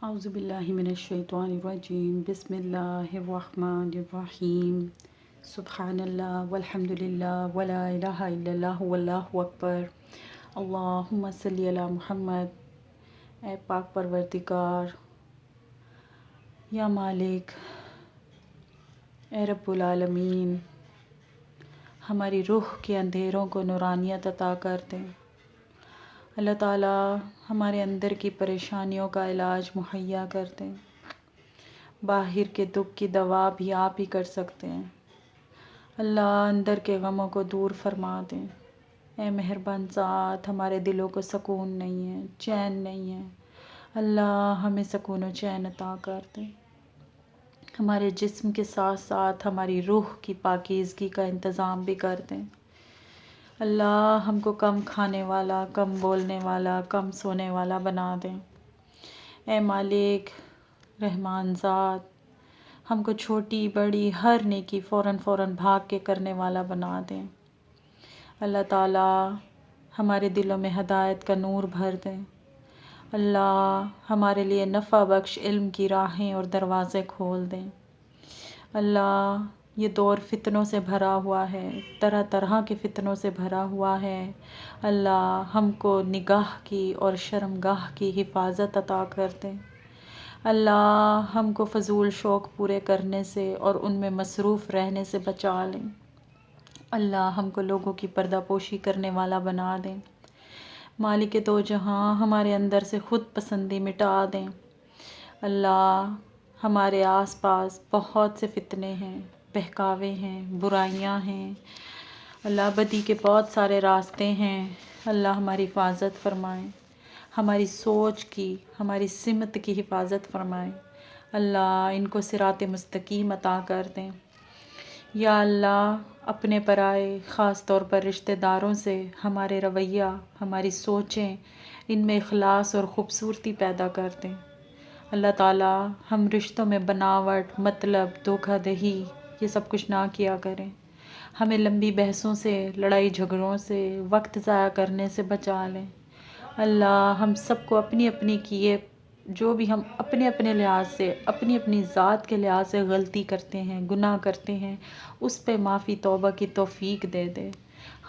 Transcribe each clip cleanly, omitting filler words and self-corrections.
اعوذ باللہ من الشیطان الرجیم بسم اللہ الرحمن الرحیم سبحان اللہ والحمد للہ ولا الہ الا اللہ واللہ اکبر اللہم صلی علی محمد۔ اے پاک پروردگار، یا مالک، اے رب العالمین، ہماری روح کے اندھیروں کو نورانیت عطا کر دیں۔ اللہ تعالیٰ ہمارے اندر کی پریشانیوں کا علاج مہیا کر دیں۔ باہر کے دکھ کی دوا بھی آپ ہی کر سکتے ہیں۔ اللہ اندر کے غموں کو دور فرما دیں۔ اے مہربان ذات، ہمارے دلوں کو سکون نہیں ہے، چین نہیں ہے، اللہ ہمیں سکون و چین عطا کر دیں۔ ہمارے جسم کے ساتھ ساتھ ہماری روح کی پاکیزگی کا انتظام بھی کر دیں۔ اللہ ہم کو کم کھانے والا، کم بولنے والا، کم سونے والا بنا دیں۔ اے مالک، رحمان ذات، ہم کو چھوٹی بڑی ہر نیکی فوراً بھاگ کے کرنے والا بنا دیں۔ اللہ تعالیٰ ہمارے دلوں میں ہدایت کا نور بھر دیں۔ اللہ ہمارے لیے نفع بخش علم کی راہیں اور دروازے کھول دیں۔ اللہ یہ دور فتنوں سے بھرا ہوا ہے، طرح طرح کے فتنوں سے بھرا ہوا ہے۔ اللہ ہم کو نگاہ کی اور شرمگاہ کی حفاظت عطا کر دیں۔ اللہ ہم کو فضول شوق پورے کرنے سے اور ان میں مصروف رہنے سے بچا لیں۔ اللہ ہم کو لوگوں کی پردہ پوشی کرنے والا بنا دیں۔ مالک دو جہاں ہمارے اندر سے خود پسندی مٹا دیں۔ اللہ ہمارے آس پاس بہت سے فتنے ہیں، بہکاوے ہیں، برائیاں ہیں، اللہ بدی کے بہت سارے راستے ہیں۔ اللہ ہماری حفاظت فرمائیں، ہماری سوچ کی، ہماری سمت کی حفاظت فرمائیں۔ اللہ ان کو صراط مستقیم عطا کر دیں۔ یا اللہ اپنے پرائے، خاص طور پر رشتہ داروں سے ہمارے رویہ، ہماری سوچیں، ان میں اخلاص اور خوبصورتی پیدا کر دیں۔ اللہ تعالیٰ ہم رشتوں میں بناوٹ، مطلب، دھوکہ دہی یہ سب کچھ نہ کیا کریں۔ ہمیں لمبی بحثوں سے، لڑائی جھگڑوں سے، وقت ضائع کرنے سے بچا لیں۔ اللہ ہم سب کو اپنی اپنی کیے جو بھی ہم اپنے اپنے لحاظ سے، اپنی اپنی ذات کے لحاظ سے غلطی کرتے ہیں، گناہ کرتے ہیں، اس پہ معافی توبہ کی توفیق دے دے۔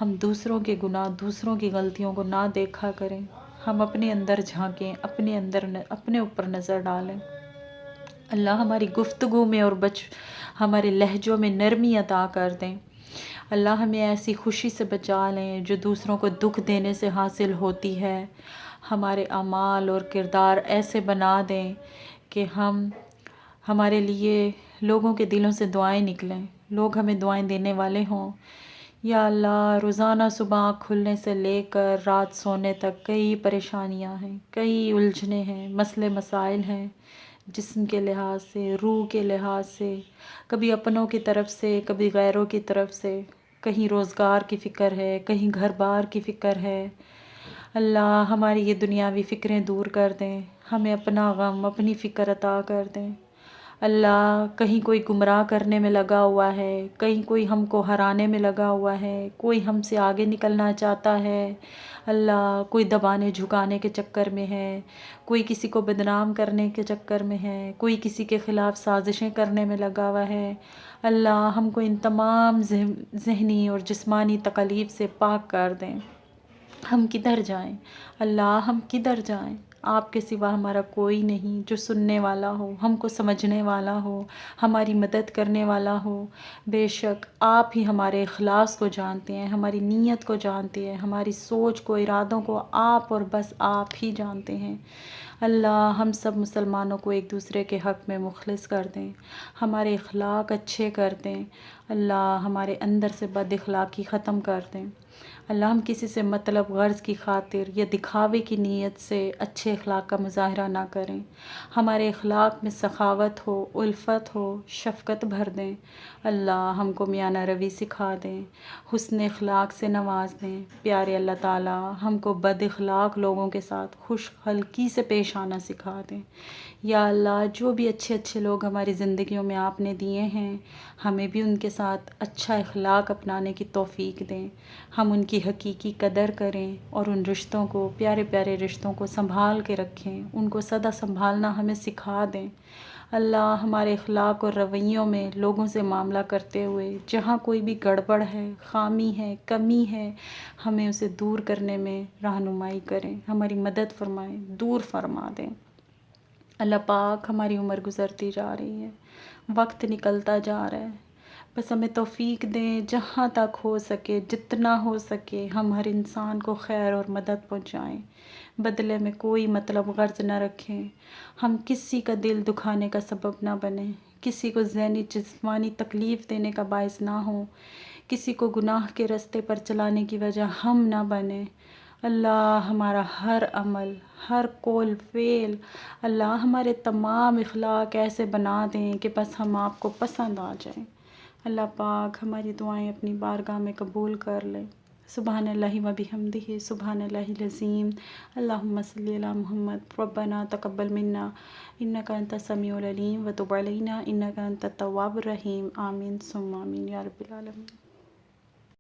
ہم دوسروں کے گناہ، دوسروں کی غلطیوں کو نہ دیکھا کریں۔ ہم اپنے اندر جھانکیں، اپنے اوپر نظر ڈالیں۔ اللہ ہماری گفتگو میں اور ہمارے لہجوں میں نرمی عطا کر دیں۔ اللہ ہمیں ایسی خوشی سے بچا لیں جو دوسروں کو دکھ دینے سے حاصل ہوتی ہے۔ ہمارے اعمال اور کردار ایسے بنا دیں کہ ہمارے لیے لوگوں کے دلوں سے دعائیں نکلیں، لوگ ہمیں دعائیں دینے والے ہوں۔ یا اللہ روزانہ صبح آنکھ کھلنے سے لے کر رات سونے تک کئی پریشانیاں ہیں، کئی الجھنیں ہیں، مسئلے مسائل ہیں، جسم کے لحاظ سے، روح کے لحاظ سے، کبھی اپنوں کی طرف سے، کبھی غیروں کی طرف سے، کہیں روزگار کی فکر ہے، کہیں گھر بار کی فکر ہے۔ اللہ ہماری یہ دنیاوی فکریں دور کر دیں، ہمیں اپنا غم، اپنی فکر عطا کر دیں۔ اللہ کہیں کوئی گمراہ کرنے میں لگا ہوا ہے، کہیں کوئی ہم کو ہرانے میں لگا ہوا ہے، کوئی ہم سے آگے نکلنا چاہتا ہے، اللہ کوئی دبانے جھکانے کے چکر میں ہے، کوئی کسی کو بدنام کرنے کے چکر میں ہے، کوئی کسی کے خلاف سازشیں کرنے میں لگا ہوا ہے۔ اللہ ہم کو ان تمام ذہنی اور جسمانی تکالیف سے پاک کر دیں۔ ہم کدھر جائیں؟ اللہ ہم کدھر جائیں؟ آپ کے سوا ہمارا کوئی نہیں جو سننے والا ہو، ہم کو سمجھنے والا ہو، ہماری مدد کرنے والا ہو۔ بے شک آپ ہی ہمارے اخلاص کو جانتے ہیں، ہماری نیت کو جانتے ہیں، ہماری سوچ کو، ارادوں کو آپ اور بس آپ ہی جانتے ہیں۔ اللہ ہم سب مسلمانوں کو ایک دوسرے کے حق میں مخلص کر دیں، ہمارے اخلاق اچھے کر دیں۔ اللہ ہمارے اندر سے بد اخلاقی ختم کر دیں۔ اللہ ہم کسی سے مطلب غرض کی خاطر یا دکھاوے کی نیت سے اچھے اخلاق کا مظاہرہ نہ کریں۔ ہمارے اخلاق میں سخاوت ہو، الفت ہو، شفقت بھر دیں۔ اللہ ہم کو میانہ روی سکھا دیں، حسن اخلاق سے نواز دیں۔ پیارے اللہ تعالیٰ ہم کو بد اخلاق لوگوں کے ساتھ خوش خلقی سے پیش آنا سکھا دیں۔ یا اللہ جو بھی اچھے اچھے لوگ ہماری زندگیوں میں آپ نے دیے ہیں، ہمیں بھی ان کے ساتھ اچھا اخلاق اپنانے کی توفیق دیں۔ ہم ان کی حقیقی قدر کریں اور ان رشتوں کو، پیارے پیارے رشتوں کو سنبھال کے رکھیں، ان کو سدا سنبھالنا ہمیں سکھا دیں۔ اللہ ہمارے اخلاق اور رویوں میں لوگوں سے معاملہ کرتے ہوئے جہاں کوئی بھی گڑبڑ ہے، خامی ہے، کمی ہے، ہمیں اسے دور کرنے میں رہنمائی کریں، ہماری مدد فرمائیں، دور فرما دیں۔ اللہ پاک ہماری عمر گزرتی جا رہی ہے، وقت نکلتا جا رہا ہے، بس ہمیں توفیق دیں جہاں تک ہو سکے، جتنا ہو سکے ہم ہر انسان کو خیر اور مدد پہنچائیں، بدلے میں کوئی مطلب غرض نہ رکھیں، ہم کسی کا دل دکھانے کا سبب نہ بنیں، کسی کو ذہنی جسمانی تکلیف دینے کا باعث نہ ہوں، کسی کو گناہ کے راستے پر چلانے کی وجہ ہم نہ بنیں۔ اللہ ہمارا ہر عمل، ہر قول فعل، اللہ ہمارے تمام اخلاق ایسے بنا دیں کہ بس ہم آپ کو پسند آ جائیں۔ اللہ پاک ہماری دعائیں اپنی بارگاہ میں قبول کر لیں۔ سبحان اللہ و بحمدہ، سبحان اللہ العظیم۔ اللہم صلی علی محمد۔ ربنا تقبل منا انک انت السمیع العلیم وتب علینا انک انت التواب الرحیم۔ آمین ثم آمین یا رب العالمین۔